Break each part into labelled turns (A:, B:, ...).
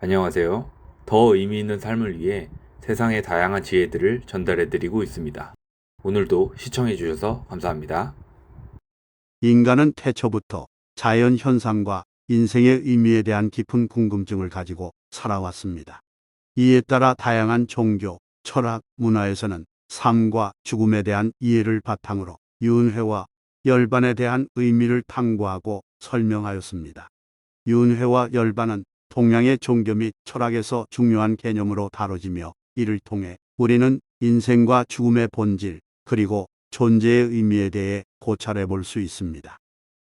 A: 안녕하세요. 더 의미 있는 삶을 위해 세상의 다양한 지혜들을 전달해 드리고 있습니다. 오늘도 시청해 주셔서 감사합니다.
B: 인간은 태초부터 자연 현상과 인생의 의미에 대한 깊은 궁금증을 가지고 살아왔습니다. 이에 따라 다양한 종교, 철학, 문화에서는 삶과 죽음에 대한 이해를 바탕으로 윤회와 열반에 대한 의미를 탐구하고 설명하였습니다. 윤회와 열반은 동양의 종교 및 철학에서 중요한 개념으로 다뤄지며 이를 통해 우리는 인생과 죽음의 본질, 그리고 존재의 의미에 대해 고찰해 볼 수 있습니다.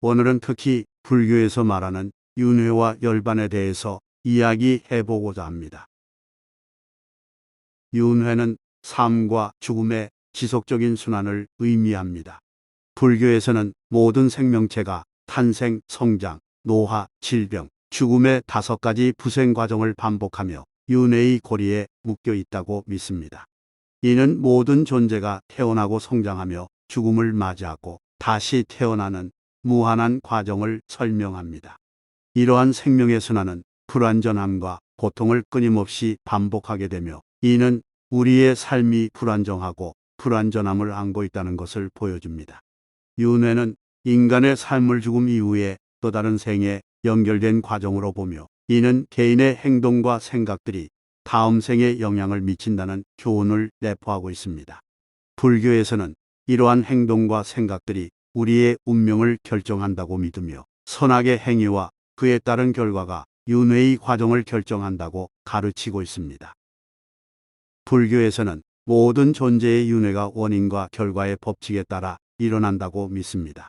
B: 오늘은 특히 불교에서 말하는 윤회와 열반에 대해서 이야기해 보고자 합니다. 윤회는 삶과 죽음의 지속적인 순환을 의미합니다. 불교에서는 모든 생명체가 탄생, 성장, 노화, 질병, 죽음의 5가지 부생 과정을 반복하며 윤회의 고리에 묶여 있다고 믿습니다. 이는 모든 존재가 태어나고 성장하며 죽음을 맞이하고 다시 태어나는 무한한 과정을 설명합니다. 이러한 생명의 순환은 불완전함과 고통을 끊임없이 반복하게 되며 이는 우리의 삶이 불안정하고 불완전함을 안고 있다는 것을 보여줍니다. 윤회는 인간의 삶을 죽음 이후에 또 다른 생에 연결된 과정으로 보며 이는 개인의 행동과 생각들이 다음 생에 영향을 미친다는 교훈을 내포하고 있습니다. 불교에서는 이러한 행동과 생각들이 우리의 운명을 결정한다고 믿으며 선악의 행위와 그에 따른 결과가 윤회의 과정을 결정한다고 가르치고 있습니다. 불교에서는 모든 존재의 윤회가 원인과 결과의 법칙에 따라 일어난다고 믿습니다.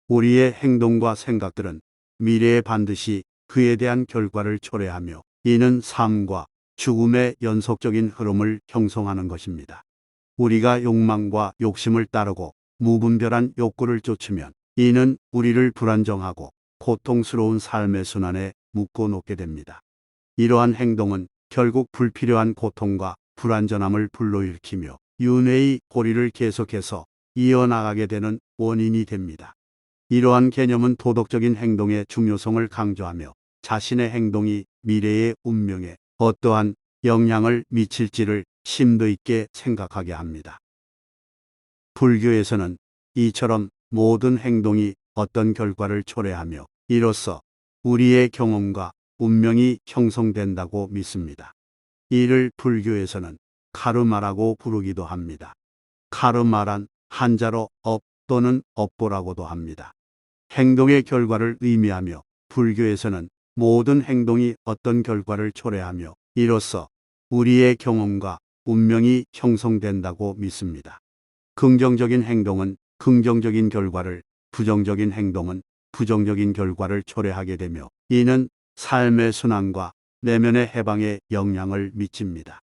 B: 우리의 행동과 생각들은 미래에 반드시 그에 대한 결과를 초래하며 이는 삶과 죽음의 연속적인 흐름을 형성하는 것입니다. 우리가 욕망과 욕심을 따르고 무분별한 욕구를 쫓으면 이는 우리를 불안정하고 고통스러운 삶의 순환에 묶어 놓게 됩니다. 이러한 행동은 결국 불필요한 고통과 불안전함을 불러일으키며 윤회의 고리를 계속해서 이어나가게 되는 원인이 됩니다. 이러한 개념은 도덕적인 행동의 중요성을 강조하며 자신의 행동이 미래의 운명에 어떠한 영향을 미칠지를 심도 있게 생각하게 합니다. 불교에서는 이처럼 모든 행동이 어떤 결과를 초래하며 이로써 우리의 경험과 운명이 형성된다고 믿습니다. 이를 불교에서는 카르마라고 부르기도 합니다. 카르마란 한자로 업 또는 업보라고도 합니다. 행동의 결과를 의미하며 불교에서는 모든 행동이 어떤 결과를 초래하며 이로써 우리의 경험과 운명이 형성된다고 믿습니다. 긍정적인 행동은 긍정적인 결과를, 부정적인 행동은 부정적인 결과를 초래하게 되며 이는 삶의 순환과 내면의 해방에 영향을 미칩니다.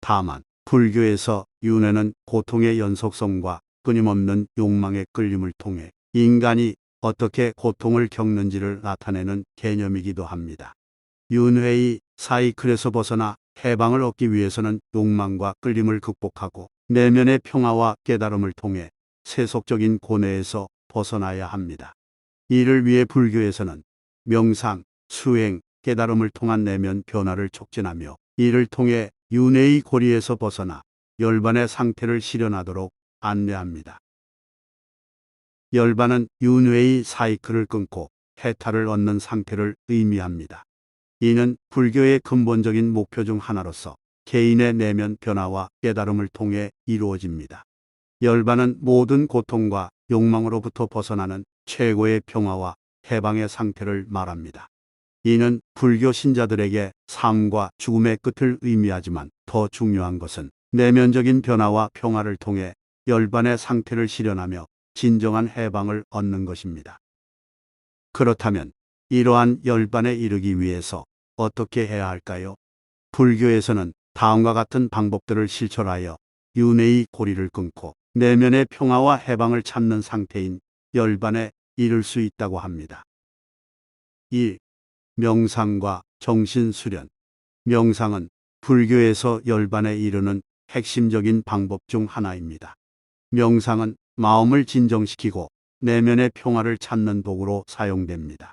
B: 다만 불교에서 윤회는 고통의 연속성과 끊임없는 욕망의 끌림을 통해 인간이 어떻게 고통을 겪는지를 나타내는 개념이기도 합니다. 윤회의 사이클에서 벗어나 해방을 얻기 위해서는 욕망과 끌림을 극복하고 내면의 평화와 깨달음을 통해 세속적인 고뇌에서 벗어나야 합니다. 이를 위해 불교에서는 명상, 수행, 깨달음을 통한 내면 변화를 촉진하며 이를 통해 윤회의 고리에서 벗어나 열반의 상태를 실현하도록 안내합니다. 열반은 윤회의 사이클을 끊고 해탈을 얻는 상태를 의미합니다. 이는 불교의 근본적인 목표 중 하나로서 개인의 내면 변화와 깨달음을 통해 이루어집니다. 열반은 모든 고통과 욕망으로부터 벗어나는 최고의 평화와 해방의 상태를 말합니다. 이는 불교 신자들에게 삶과 죽음의 끝을 의미하지만 더 중요한 것은 내면적인 변화와 평화를 통해 열반의 상태를 실현하며 진정한 해방을 얻는 것입니다. 그렇다면 이러한 열반에 이르기 위해서 어떻게 해야 할까요? 불교에서는 다음과 같은 방법들을 실천하여 윤회의 고리를 끊고 내면의 평화와 해방을 찾는 상태인 열반에 이를 수 있다고 합니다. 1. 명상과 정신수련. 명상은 불교에서 열반에 이르는 핵심적인 방법 중 하나입니다. 명상은 마음을 진정시키고 내면의 평화를 찾는 도구로 사용됩니다.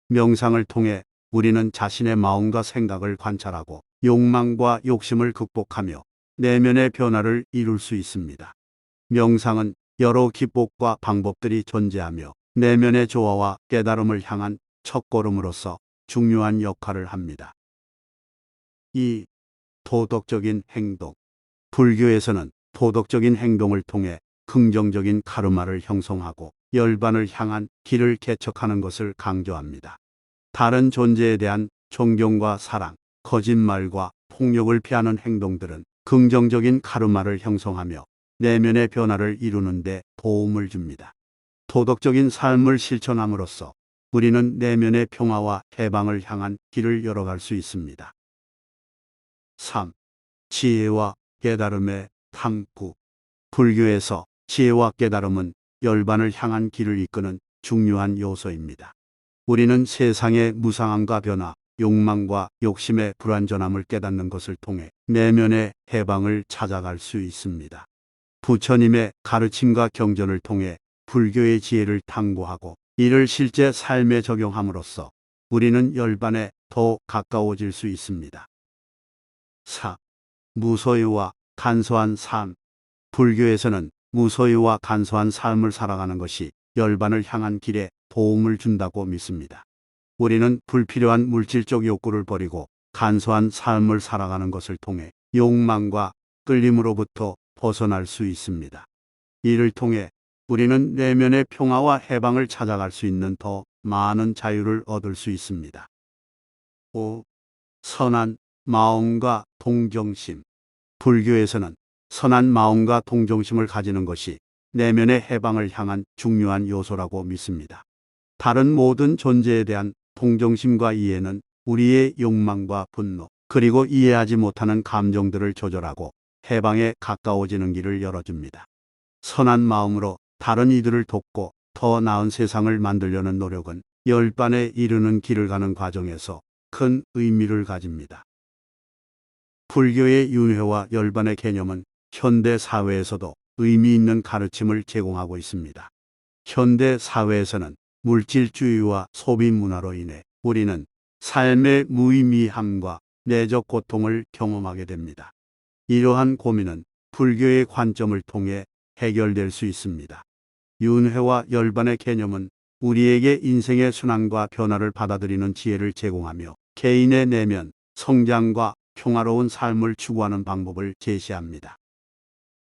B: 명상을 통해 우리는 자신의 마음과 생각을 관찰하고 욕망과 욕심을 극복하며 내면의 변화를 이룰 수 있습니다. 명상은 여러 기법과 방법들이 존재하며 내면의 조화와 깨달음을 향한 첫걸음으로서 중요한 역할을 합니다. 2. 도덕적인 행동. 불교에서는 도덕적인 행동을 통해 긍정적인 카르마를 형성하고 열반을 향한 길을 개척하는 것을 강조합니다. 다른 존재에 대한 존경과 사랑, 거짓말과 폭력을 피하는 행동들은 긍정적인 카르마를 형성하며 내면의 변화를 이루는 데 도움을 줍니다. 도덕적인 삶을 실천함으로써 우리는 내면의 평화와 해방을 향한 길을 열어갈 수 있습니다. 3. 지혜와 깨달음의 탐구. 불교에서 지혜와 깨달음은 열반을 향한 길을 이끄는 중요한 요소입니다. 우리는 세상의 무상함과 변화, 욕망과 욕심의 불완전함을 깨닫는 것을 통해 내면의 해방을 찾아갈 수 있습니다. 부처님의 가르침과 경전을 통해 불교의 지혜를 탐구하고 이를 실제 삶에 적용함으로써 우리는 열반에 더 가까워질 수 있습니다. 4. 무소유와 간소한 삶. 불교에서는 무소유와 간소한 삶을 살아가는 것이 열반을 향한 길에 도움을 준다고 믿습니다. 우리는 불필요한 물질적 욕구를 버리고 간소한 삶을 살아가는 것을 통해 욕망과 끌림으로부터 벗어날 수 있습니다. 이를 통해 우리는 내면의 평화와 해방을 찾아갈 수 있는 더 많은 자유를 얻을 수 있습니다. 5. 선한 마음과 동정심. 불교에서는 선한 마음과 동정심을 가지는 것이 내면의 해방을 향한 중요한 요소라고 믿습니다. 다른 모든 존재에 대한 동정심과 이해는 우리의 욕망과 분노, 그리고 이해하지 못하는 감정들을 조절하고 해방에 가까워지는 길을 열어줍니다. 선한 마음으로 다른 이들을 돕고 더 나은 세상을 만들려는 노력은 열반에 이르는 길을 가는 과정에서 큰 의미를 가집니다. 불교의 윤회와 열반의 개념은 현대 사회에서도 의미 있는 가르침을 제공하고 있습니다. 현대 사회에서는 물질주의와 소비 문화로 인해 우리는 삶의 무의미함과 내적 고통을 경험하게 됩니다. 이러한 고민은 불교의 관점을 통해 해결될 수 있습니다. 윤회와 열반의 개념은 우리에게 인생의 순환과 변화를 받아들이는 지혜를 제공하며 개인의 내면, 성장과 평화로운 삶을 추구하는 방법을 제시합니다.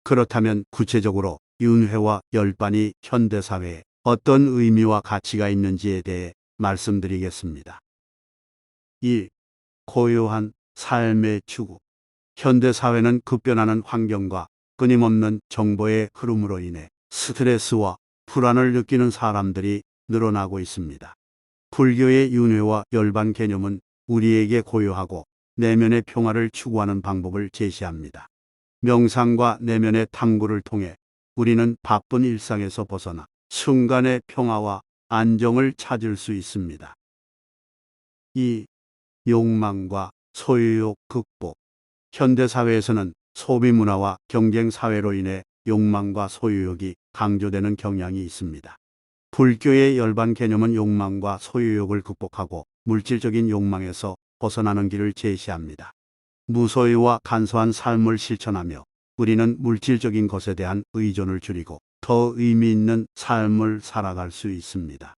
B: 그렇다면 구체적으로 윤회와 열반이 현대사회에 어떤 의미와 가치가 있는지에 대해 말씀드리겠습니다. 1. 고요한 삶의 추구. 현대사회는 급변하는 환경과 끊임없는 정보의 흐름으로 인해 스트레스와 불안을 느끼는 사람들이 늘어나고 있습니다. 불교의 윤회와 열반 개념은 우리에게 고요하고 내면의 평화를 추구하는 방법을 제시합니다. 명상과 내면의 탐구를 통해 우리는 바쁜 일상에서 벗어나 순간의 평화와 안정을 찾을 수 있습니다. 2. 욕망과 소유욕 극복. 현대사회에서는 소비문화와 경쟁사회로 인해 욕망과 소유욕이 강조되는 경향이 있습니다. 불교의 열반 개념은 욕망과 소유욕을 극복하고 물질적인 욕망에서 벗어나는 길을 제시합니다. 무소유와 간소한 삶을 실천하며 우리는 물질적인 것에 대한 의존을 줄이고 더 의미 있는 삶을 살아갈 수 있습니다.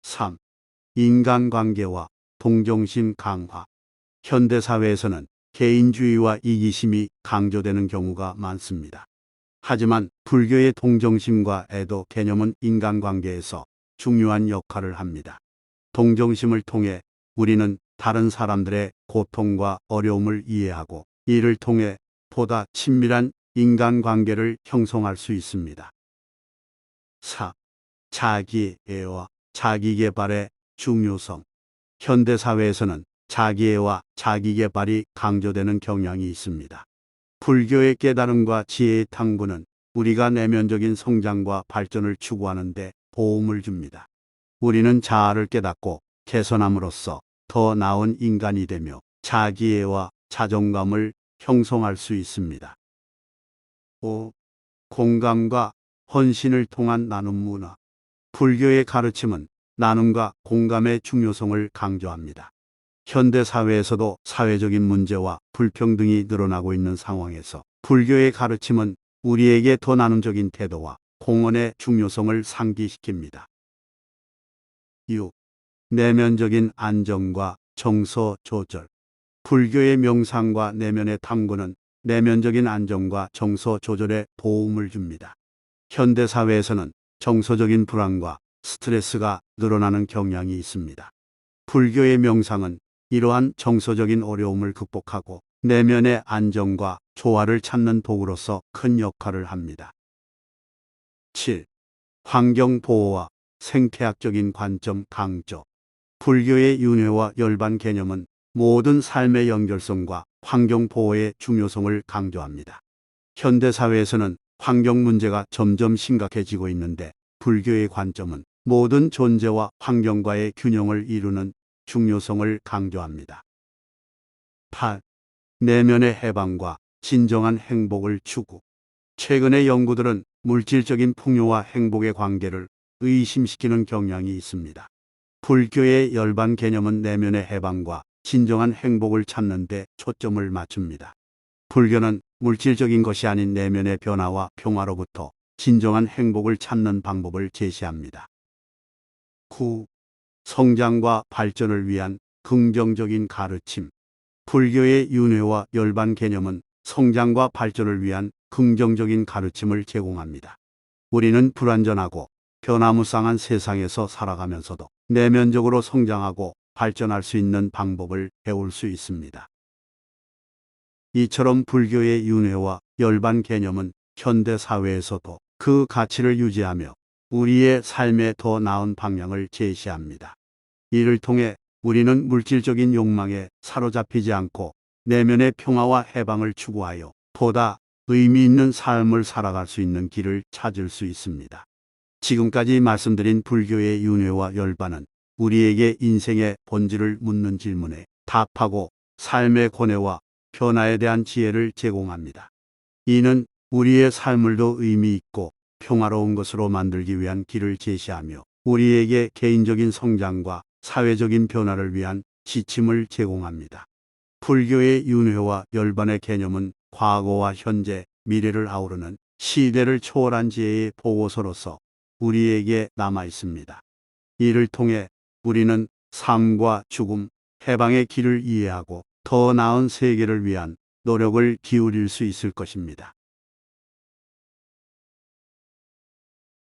B: 3. 인간관계와 동정심 강화. 현대사회에서는 개인주의와 이기심이 강조되는 경우가 많습니다. 하지만 불교의 동정심과 애도 개념은 인간관계에서 중요한 역할을 합니다. 동정심을 통해 우리는 다른 사람들의 고통과 어려움을 이해하고 이를 통해 보다 친밀한 인간관계를 형성할 수 있습니다. 4. 자기애와 자기개발의 중요성. 현대사회에서는 자기애와 자기개발이 강조되는 경향이 있습니다. 불교의 깨달음과 지혜의 탐구는 우리가 내면적인 성장과 발전을 추구하는 데 도움을 줍니다. 우리는 자아를 깨닫고 개선함으로써 더 나은 인간이 되며 자기애와 자존감을 형성할 수 있습니다. 5. 공감과 헌신을 통한 나눔 문화. 불교의 가르침은 나눔과 공감의 중요성을 강조합니다. 현대 사회에서도 사회적인 문제와 불평등이 늘어나고 있는 상황에서 불교의 가르침은 우리에게 더 나눔적인 태도와 공헌의 중요성을 상기시킵니다. 6. 내면적인 안정과 정서 조절. 불교의 명상과 내면의 탐구는 내면적인 안정과 정서 조절에 도움을 줍니다. 현대 사회에서는 정서적인 불안과 스트레스가 늘어나는 경향이 있습니다. 불교의 명상은 이러한 정서적인 어려움을 극복하고 내면의 안정과 조화를 찾는 도구로서 큰 역할을 합니다. 7. 환경 보호와 생태학적인 관점 강조. 불교의 윤회와 열반 개념은 모든 삶의 연결성과 환경 보호의 중요성을 강조합니다. 현대 사회에서는 환경 문제가 점점 심각해지고 있는데 불교의 관점은 모든 존재와 환경과의 균형을 이루는 중요성을 강조합니다. 8. 내면의 해방과 진정한 행복을 추구. 최근의 연구들은 물질적인 풍요와 행복의 관계를 의심시키는 경향이 있습니다. 불교의 열반 개념은 내면의 해방과 진정한 행복을 찾는 데 초점을 맞춥니다. 불교는 물질적인 것이 아닌 내면의 변화와 평화로부터 진정한 행복을 찾는 방법을 제시합니다. 9. 성장과 발전을 위한 긍정적인 가르침. 불교의 윤회와 열반 개념은 성장과 발전을 위한 긍정적인 가르침을 제공합니다. 우리는 불완전하고 변화무쌍한 세상에서 살아가면서도 내면적으로 성장하고 발전할 수 있는 방법을 배울 수 있습니다. 이처럼 불교의 윤회와 열반 개념은 현대 사회에서도 그 가치를 유지하며 우리의 삶에 더 나은 방향을 제시합니다. 이를 통해 우리는 물질적인 욕망에 사로잡히지 않고 내면의 평화와 해방을 추구하여 보다 의미 있는 삶을 살아갈 수 있는 길을 찾을 수 있습니다. 지금까지 말씀드린 불교의 윤회와 열반은 우리에게 인생의 본질을 묻는 질문에 답하고 삶의 고뇌와 변화에 대한 지혜를 제공합니다. 이는 우리의 삶을 더 의미 있고 평화로운 것으로 만들기 위한 길을 제시하며 우리에게 개인적인 성장과 사회적인 변화를 위한 지침을 제공합니다. 불교의 윤회와 열반의 개념은 과거와 현재, 미래를 아우르는 시대를 초월한 지혜의 보고서로서 우리에게 남아 있습니다. 이를 통해 우리는 삶과 죽음, 해방의 길을 이해하고 더 나은 세계를 위한 노력을 기울일 수 있을 것입니다.